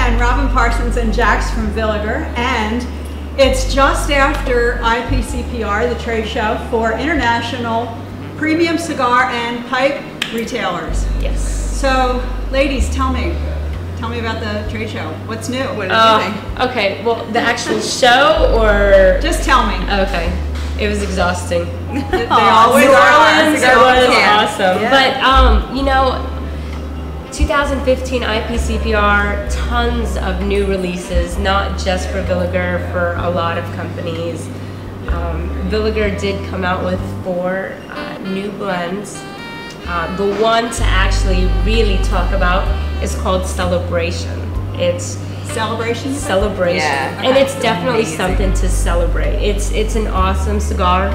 and Robyn Parsons and Jaxx from Villiger, and it's just after IPCPR, the trade show for international premium cigar and pipe retailers. Yes. So, ladies, tell me about the trade show. What's new? What did you think? Okay, well, the actual show, or just tell me. Okay, it was exhausting. They always are. It was awesome. Yeah. But you know, 2015 IPCPR, tons of new releases, not just for Villiger, for a lot of companies. Villiger did come out with 4 new blends. The one to actually really talk about is called Celebration. It's Celebration? Celebration. Yeah. And it's definitely something to celebrate. It's an awesome cigar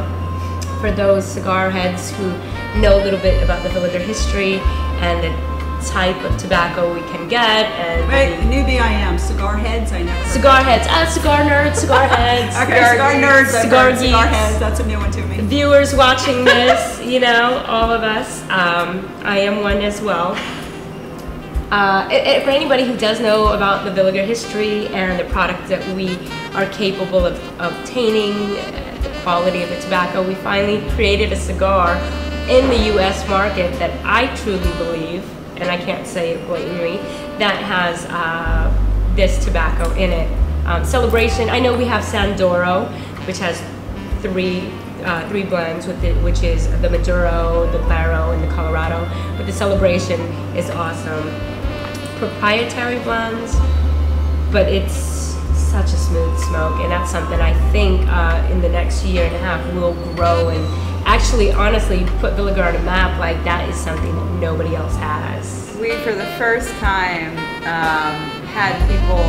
for those cigar heads who know a little bit about the Villiger history and the type of tobacco we can get. And wait, newbie I am. Cigar heads, I never. Cigar heads. Cigar nerds, cigar heads. Okay, cigar nerds, cigar geeks. Cigar heads, that's a new one to me. Viewers watching this, you know, all of us. I am one as well. For anybody who does know about the Villiger history and the product that we are capable of obtaining, the quality of the tobacco, we finally created a cigar in the US market that I truly believe, and I can't say it blatantly, that has this tobacco in it. Celebration, I know we have Sandoro, which has three blends, which is the Maduro, the Claro, and the Colorado, but the Celebration is awesome. Proprietary blends, but it's such a smooth smoke, and that's something I think in the next year and a half will grow and actually, honestly, put Villiger on a map. Like, that is something that nobody else has. We, for the first time, had people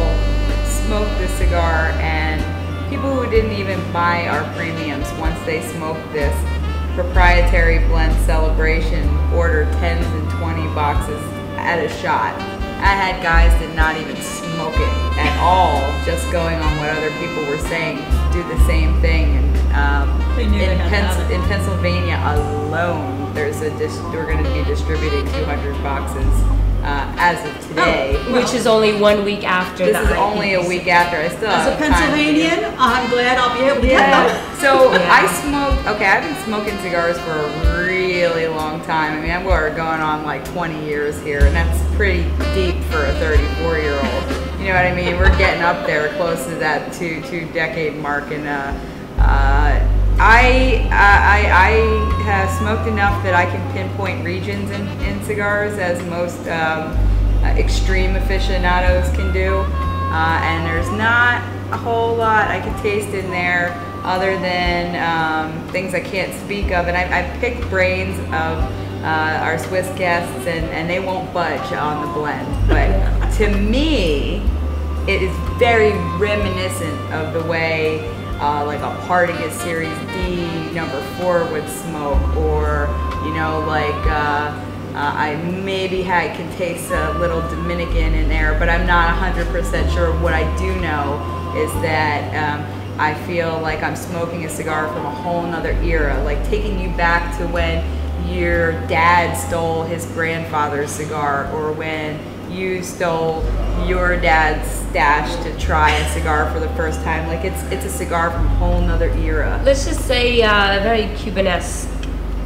smoke the cigar, and people who didn't even buy our premiums, once they smoked this proprietary blend Celebration, order 10s and 20 boxes at a shot. I had guys that not even smoke it at all, just going on what other people were saying, do the same thing. And in Pennsylvania alone, we're going to be distributing 200 boxes as of today. Which is only 1 week after. This is only a week after. I still have as a Pennsylvanian, I'm glad I'll be able to get them. So I smoke. Okay, I've been smoking cigars for a really long time. I mean, we're going on like 20 years here, and that's pretty deep for a 34-year-old. You know what I mean? We're getting up there, close to that two-decade mark, and I have smoked enough that I can pinpoint regions in cigars, as most extreme aficionados can do, and there's not a whole lot I can taste in there other than things I can't speak of. And I picked brains of our Swiss guests, and they won't budge on the blend. But to me, it is very reminiscent of the way like a Partagas Series D #4 would smoke, or you know, like I maybe can taste a little Dominican in there, but I'm not 100% sure. What I do know is that I feel like I'm smoking a cigar from a whole nother era, like taking you back to when your dad stole his grandfather's cigar, or when you stole your dad's stash to try a cigar for the first time. Like, it's a cigar from a whole nother era. Let's just say very Cubanesque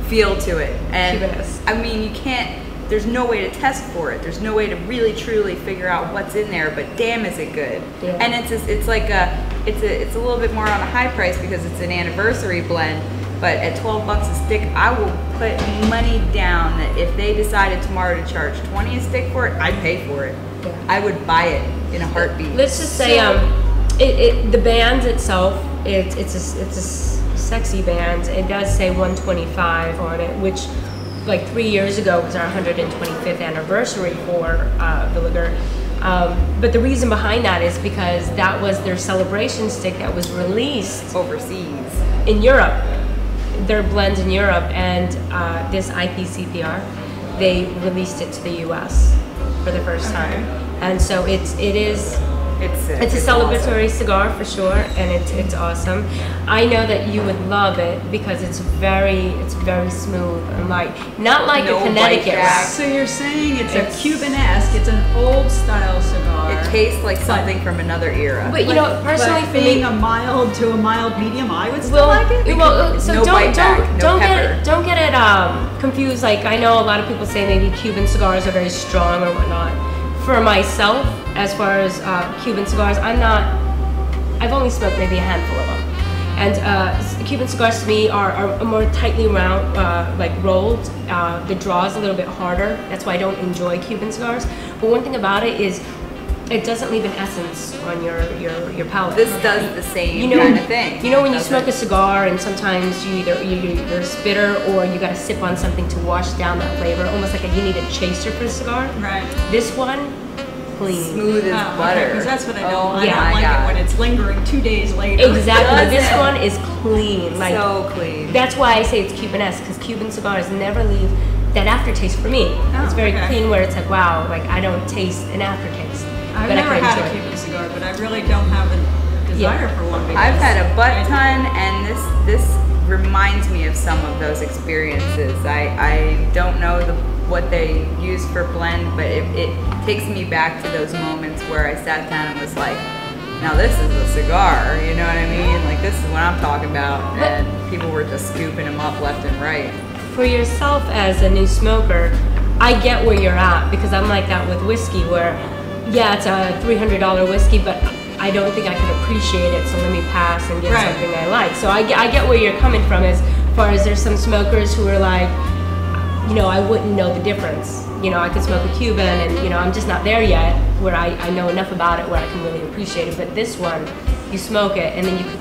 feel to it. And Cubanesque. I mean, you can't, there's no way to test for it. There's no way to really truly figure out what's in there, but damn is it good. Yeah. And it's a little bit more on a high price because it's an anniversary blend. But at 12 bucks a stick, I will put money down that if they decided tomorrow to charge 20 a stick for it, I'd pay for it. Yeah. I would buy it in a heartbeat. Let's just say, the band itself, it's a sexy band. It does say 125 on it, which like 3 years ago was our 125th anniversary for Villiger. But the reason behind that is because that was their celebration stick that was released overseas in Europe. Their blend in Europe, and this IPCPR, they released it to the US for the first time, and so it's a celebratory cigar for sure, and it's awesome. I know that you would love it because it's very smooth and light, not like a Connecticut. So you're saying it's a Cubanesque, it's an old style cigar. It tastes like something from another era. But you know, personally, but for being me, a mild to a mild medium, I would still like it. Well, so no bite back, no pepper. don't get it confused. Like, I know a lot of people say maybe Cuban cigars are very strong or whatnot. For myself, as far as Cuban cigars, I've only smoked maybe a handful of them. And Cuban cigars to me are more tightly round, like rolled. The draw is a little bit harder. That's why I don't enjoy Cuban cigars. But one thing about it is it doesn't leave an essence on your palate. This does the same kind of thing. You know when you smoke a cigar and sometimes you're a spitter or you got to sip on something to wash down that flavor, almost like you need a chaser for the cigar. Right. This one, clean. Smooth as butter. Because that's what I don't. I yeah. don't like it when it's lingering 2 days later. Exactly. This one is clean. Like, so clean. That's why I say it's Cuban-esque, because Cuban cigars never leave that aftertaste for me. It's very clean, where it's like, wow, like I don't taste an aftertaste. I've but never I can had enjoy a it. Cuban cigar, but I really don't have a desire for one. I've had a butt ton, and this reminds me of some of those experiences. I don't know what they use for blend, but it takes me back to those moments where I sat down and was like, now this is a cigar, you know what I mean? Like, this is what I'm talking about. And people were just scooping them up left and right. For yourself as a new smoker, I get where you're at, because I'm like that with whiskey, where yeah, it's a $300 whiskey, but I don't think I can appreciate it, so let me pass and get something I like. So I get where you're coming from, as far as there's some smokers who are like, you know, I wouldn't know the difference. You know, I could smoke a Cuban and, you know, I'm just not there yet where I know enough about it where I can really appreciate it. But this one, you smoke it and then you could,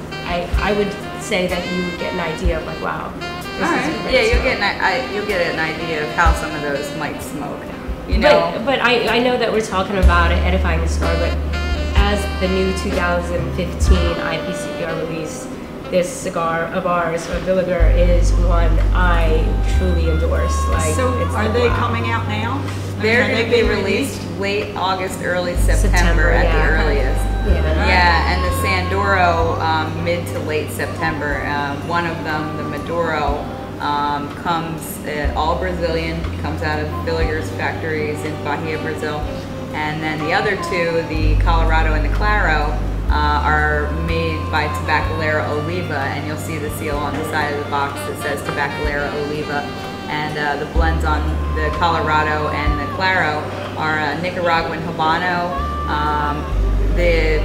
I would say that you would get an idea of like, wow. This is a great cigar. You'll get an idea of how some of those might smoke. You know? But I know that we're talking about it, edifying the cigar, but as the new 2015 IPCPR release, this cigar of ours, Villiger, is one I truly endorse. Like, so are they coming out now? They're going to be released late August, early September at the earliest. Yeah, and the Sandoro mid to late September. One of them, the Maduro, comes all Brazilian, comes out of Villiger's factories in Bahia, Brazil. And then the other two, the Colorado and the Claro, are made by Tabacalera Oliva, and you'll see the seal on the side of the box that says Tabacalera Oliva. And the blends on the Colorado and the Claro are Nicaraguan Habano. The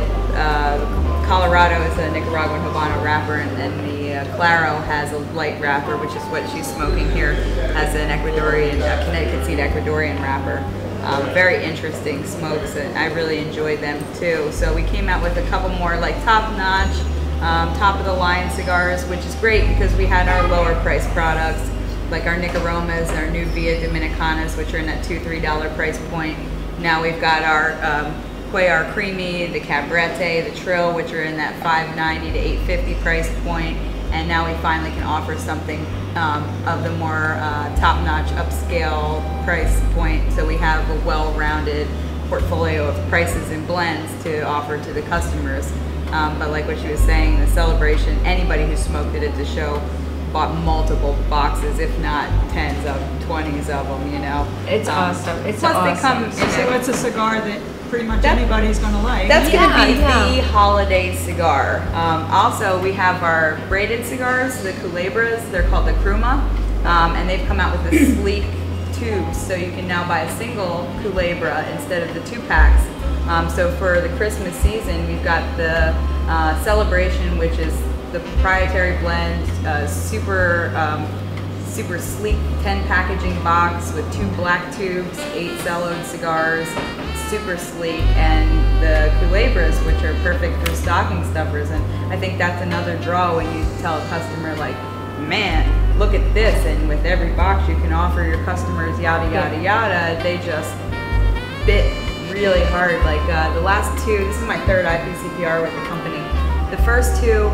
Colorado is a Nicaraguan Habano wrapper, and then the Claro has a light wrapper, which is what she's smoking here, has an Ecuadorian, Connecticut seed Ecuadorian wrapper. Very interesting smokes, and I really enjoyed them too. So we came out with a couple more like top-notch, top-of-the-line cigars, which is great because we had our lower-priced products, like our Nicaromas, our new Via Dominicanas, which are in that $2–3 price point. Now we've got our Cuellar Creamy, the Cabrete, the Trill, which are in that $590 to $850 price point. And now we finally can offer something of the more top-notch upscale price point. So we have a well-rounded portfolio of prices and blends to offer to the customers. But like what she was saying, the celebration, anybody who smoked it at the show bought multiple boxes, if not 10s of 20s of them, you know. It's awesome. It's plus awesome. So it's a cigar that pretty much anybody's going to like. That's going to be the holiday cigar. Also, we have our braided cigars, the culebras. They're called the Kruma, and they've come out with the sleek tubes, so you can now buy a single culebra instead of the 2-packs. So for the Christmas season, we've got the Celebration, which is the proprietary blend, super sleek 10 packaging box with 2 black tubes, 8 celloed cigars, super sleek, and the culebras, which are perfect for stocking stuffers. And I think that's another draw when you tell a customer, like, man, look at this, and with every box you can offer your customers yada yada yada. They just bit really hard. Like the last 2, this is my 3rd IPCPR with the company. The first 2,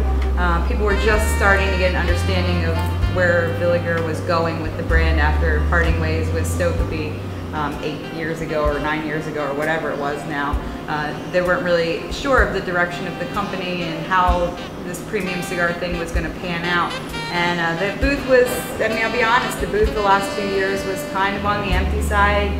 people were just starting to get an understanding of where Villiger was going with the brand after parting ways with Stokeby 8 years ago or 9 years ago or whatever it was now. They weren't really sure of the direction of the company and how this premium cigar thing was going to pan out. And the booth was, I mean, I'll be honest, the booth the last 2 years was kind of on the empty side.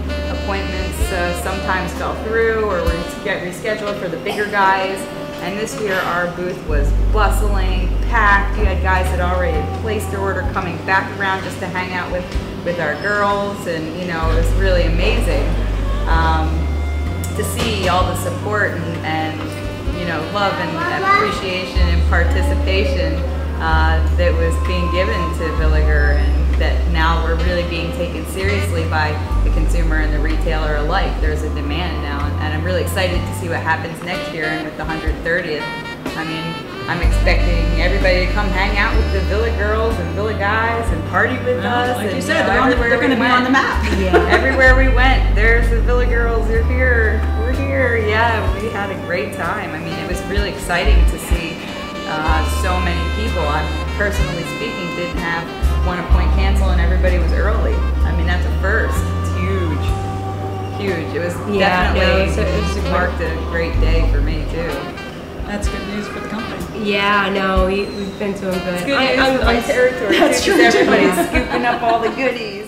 appointments sometimes fell through or were get rescheduled for the bigger guys. And this year our booth was bustling, packed. You had guys that already had placed their order coming back around just to hang out with our girls, and you know, it was really amazing to see all the support and you know, love and appreciation and participation that was being given to Villiger, and that now we're really being taken seriously by the consumer and the retailer alike. There's a demand now, and I'm really excited to see what happens next year. And with the 130th, I mean, I'm expecting everybody to come hang out with the Villa girls and Villa guys and party with us. Like and, you said, know, they're going to be on the map. Yeah. Everywhere we went, there's the Villa girls, they're here, we're here. Yeah, we had a great time. I mean, it was really exciting to see so many people. I personally speaking didn't have one appointment cancel, and everybody was early. I mean, that's a first. It's huge. Huge. It was definitely it marked a great day for me too. That's good news for the company. Yeah, no, we've been doing good. It's good news for my territory That's too, true, because too. everybody's scooping up all the goodies.